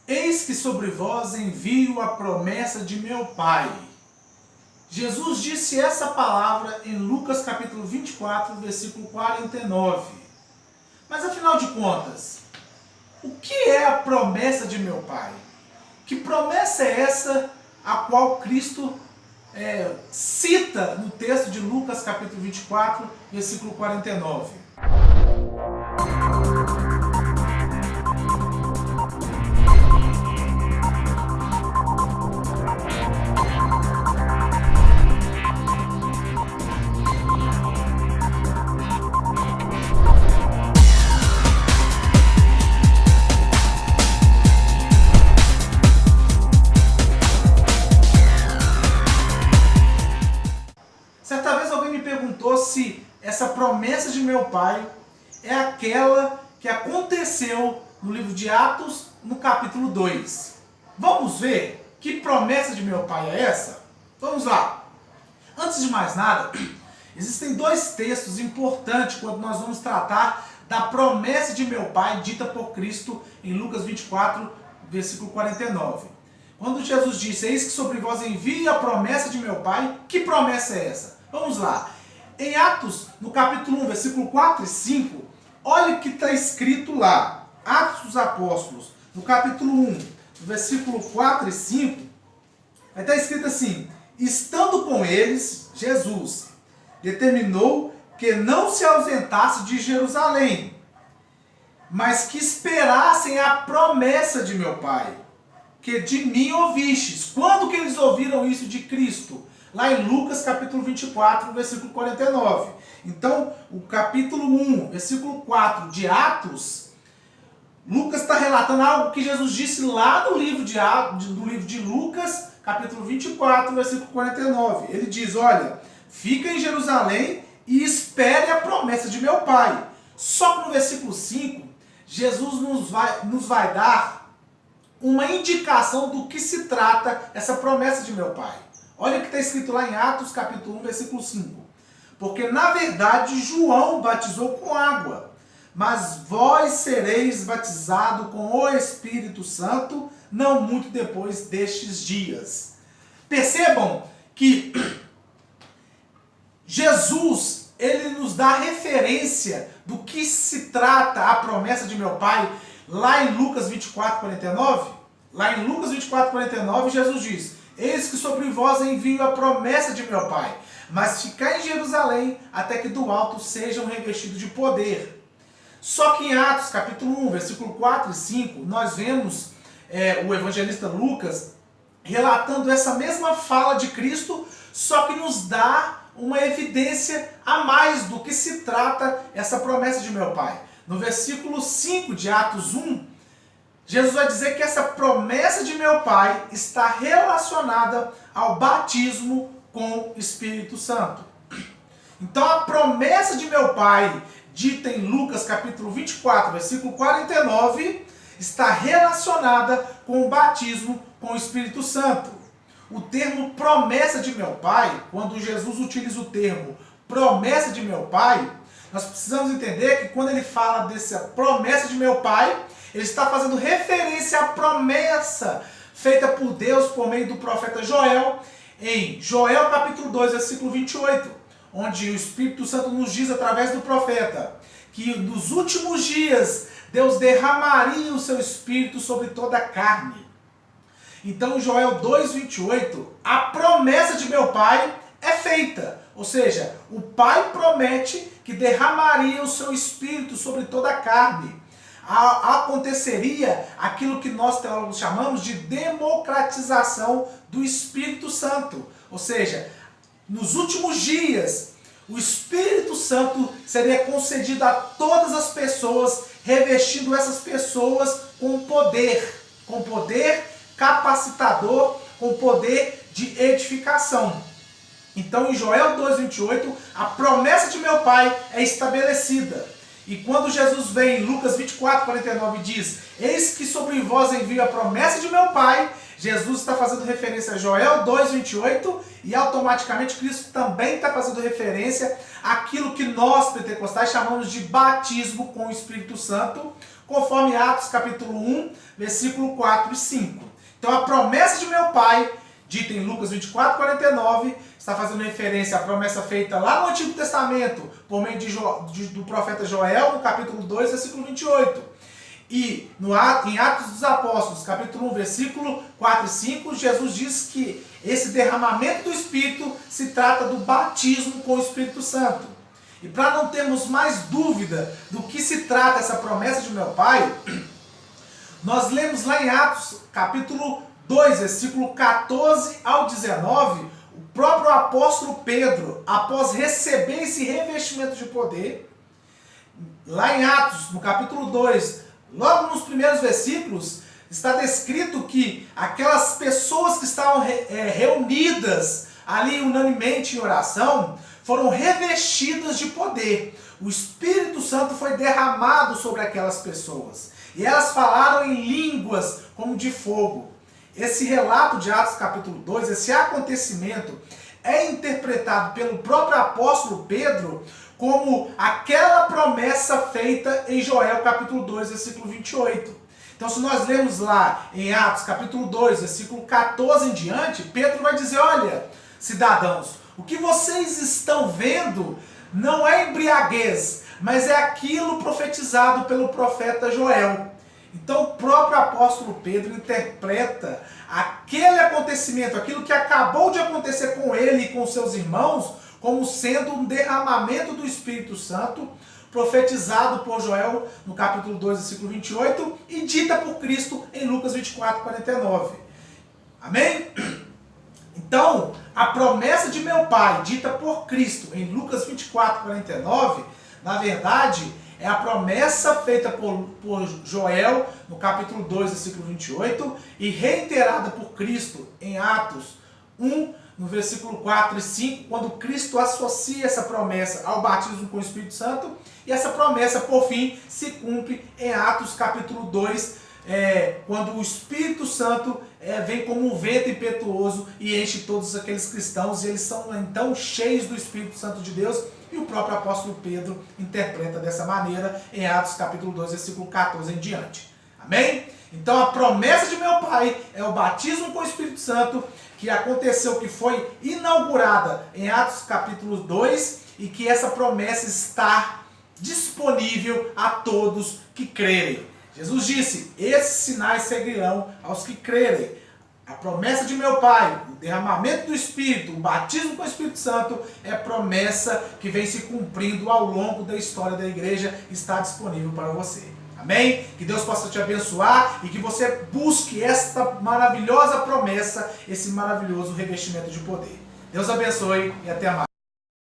Eis que sobre vós envio a promessa de meu Pai. Jesus disse essa palavra em Lucas capítulo 24, versículo 49. Mas afinal de contas, o que é a promessa de meu Pai? Que promessa é essa a qual Cristo cita no texto de Lucas capítulo 24, versículo 49? Certa vez alguém me perguntou se essa promessa de meu Pai é aquela que aconteceu no livro de Atos, no capítulo 2. Vamos ver que promessa de meu Pai é essa? Vamos lá. Antes de mais nada, existem dois textos importantes quando nós vamos tratar da promessa de meu Pai dita por Cristo em Lucas 24, versículo 49. Quando Jesus disse, eis que sobre vós envio a promessa de meu Pai, que promessa é essa? Vamos lá. Em Atos, no capítulo 1, versículo 4 e 5, olha o que está escrito lá. Atos dos Apóstolos, no capítulo 1, no versículo 4 e 5, vai estar escrito assim, estando com eles, Jesus determinou que não se ausentasse de Jerusalém, mas que esperassem a promessa de meu Pai, que de mim ouvistes. Quando que eles ouviram isso de Cristo? Lá em Lucas capítulo 24, versículo 49. Então, o capítulo 1, versículo 4 de Atos, Lucas está relatando algo que Jesus disse lá no livro de Lucas, capítulo 24, versículo 49. Ele diz, olha, fica em Jerusalém e espere a promessa de meu Pai. Só que no versículo 5, Jesus nos vai dar uma indicação do que se trata essa promessa de meu Pai. Olha o que está escrito lá em Atos capítulo 1, versículo 5. Porque na verdade João batizou com água, mas vós sereis batizados com o Espírito Santo não muito depois destes dias. Percebam que Jesus, ele nos dá referência do que se trata a promessa de meu Pai lá em Lucas 24, 49. Lá em Lucas 24, 49, Jesus diz, eis que sobre vós envio a promessa de meu Pai, mas ficai em Jerusalém até que do alto sejam revestidos de poder. Só que em Atos capítulo 1, versículo 4 e 5, nós vemos o evangelista Lucas relatando essa mesma fala de Cristo, só que nos dá uma evidência a mais do que se trata essa promessa de meu Pai. No versículo 5 de Atos 1, Jesus vai dizer que essa promessa de meu Pai está relacionada ao batismo com o Espírito Santo. Então a promessa de meu Pai, dita em Lucas capítulo 24, versículo 49, está relacionada com o batismo com o Espírito Santo. O termo promessa de meu Pai, quando Jesus utiliza o termo promessa de meu Pai, nós precisamos entender que quando ele fala dessa promessa de meu Pai, ele está fazendo referência à promessa feita por Deus por meio do profeta Joel, em Joel capítulo 2, versículo 28, onde o Espírito Santo nos diz através do profeta que nos últimos dias Deus derramaria o seu Espírito sobre toda a carne. Então, em Joel 2,28, a promessa de meu Pai é feita. Ou seja, o Pai promete que derramaria o seu Espírito sobre toda a carne. Aconteceria aquilo que nós teólogos chamamos de democratização do Espírito Santo. Ou seja, nos últimos dias, o Espírito Santo seria concedido a todas as pessoas, revestindo essas pessoas com poder capacitador, com poder de edificação. Então, em Joel 2,28, a promessa de meu Pai é estabelecida. E quando Jesus vem em Lucas 24, 49 e diz, eis que sobre vós envio a promessa de meu Pai, Jesus está fazendo referência a Joel 2,28 e automaticamente Cristo também está fazendo referência àquilo que nós, pentecostais, chamamos de batismo com o Espírito Santo, conforme Atos capítulo 1, versículo 4 e 5. Então a promessa de meu Pai, dita em Lucas 24, 49, está fazendo referência à promessa feita lá no Antigo Testamento, por meio do profeta Joel, no capítulo 2, versículo 28. E em Atos dos Apóstolos, capítulo 1, versículo 4 e 5, Jesus diz que esse derramamento do Espírito se trata do batismo com o Espírito Santo. E para não termos mais dúvida do que se trata essa promessa de meu Pai, nós lemos lá em Atos, capítulo 2, versículo 14 ao 19, o próprio apóstolo Pedro, após receber esse revestimento de poder, lá em Atos, no capítulo 2, logo nos primeiros versículos, está descrito que aquelas pessoas que estavam reunidas ali unanimemente em oração, foram revestidas de poder. O Espírito Santo foi derramado sobre aquelas pessoas. E elas falaram em línguas como de fogo. Esse relato de Atos capítulo 2, esse acontecimento, é interpretado pelo próprio apóstolo Pedro como aquela promessa feita em Joel capítulo 2, versículo 28. Então se nós lemos lá em Atos capítulo 2, versículo 14 em diante, Pedro vai dizer, olha, cidadãos, o que vocês estão vendo não é embriaguez, mas é aquilo profetizado pelo profeta Joel. Então o próprio apóstolo Pedro interpreta aquele acontecimento, aquilo que acabou de acontecer com ele e com seus irmãos, como sendo um derramamento do Espírito Santo, profetizado por Joel no capítulo 2, versículo 28, e dita por Cristo em Lucas 24, 49. Amém? Então, a promessa de meu Pai, dita por Cristo em Lucas 24, 49, na verdade, é a promessa feita por Joel no capítulo 2, versículo 28, e reiterada por Cristo em Atos 1, no versículo 4 e 5, quando Cristo associa essa promessa ao batismo com o Espírito Santo, e essa promessa, por fim, se cumpre em Atos capítulo 2, quando o Espírito Santo vem como um vento impetuoso e enche todos aqueles cristãos, e eles são então cheios do Espírito Santo de Deus, e o próprio apóstolo Pedro interpreta dessa maneira em Atos capítulo 2, versículo 14 em diante. Amém? Então a promessa de meu Pai é o batismo com o Espírito Santo, que aconteceu, que foi inaugurada em Atos capítulo 2, e que essa promessa está disponível a todos que crerem. Jesus disse, esses sinais seguirão aos que crerem. A promessa de meu Pai, o derramamento do Espírito, o batismo com o Espírito Santo, é promessa que vem se cumprindo ao longo da história da igreja, está disponível para você. Amém? Que Deus possa te abençoar e que você busque esta maravilhosa promessa, esse maravilhoso revestimento de poder. Deus abençoe e até mais.